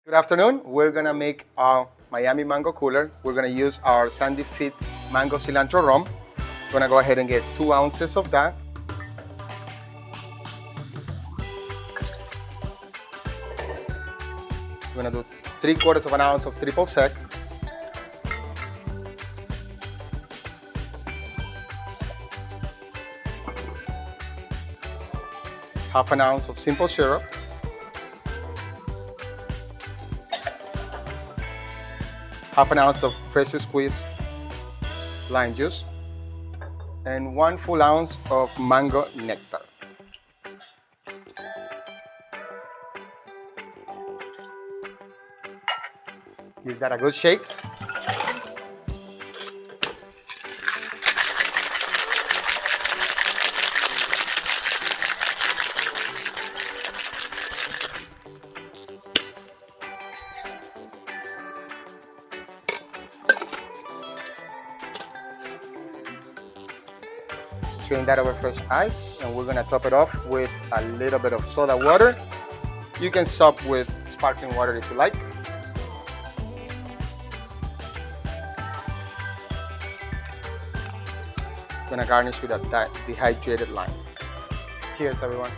Good afternoon. We're gonna make our Miami mango cooler. We're gonna use our Sandy Fit mango cilantro rum. We're gonna go ahead and get 2 ounces of that. We're gonna do 3/4 of an ounce of triple sec. Half an ounce of simple syrup. Half an ounce of freshly squeezed lime juice, and 1 full ounce of mango nectar. Give that a good shake. Strain that over fresh ice, and we're gonna top it off with a little bit of soda water. You can sub with sparkling water if you like. Gonna garnish with a dehydrated lime. Cheers, everyone.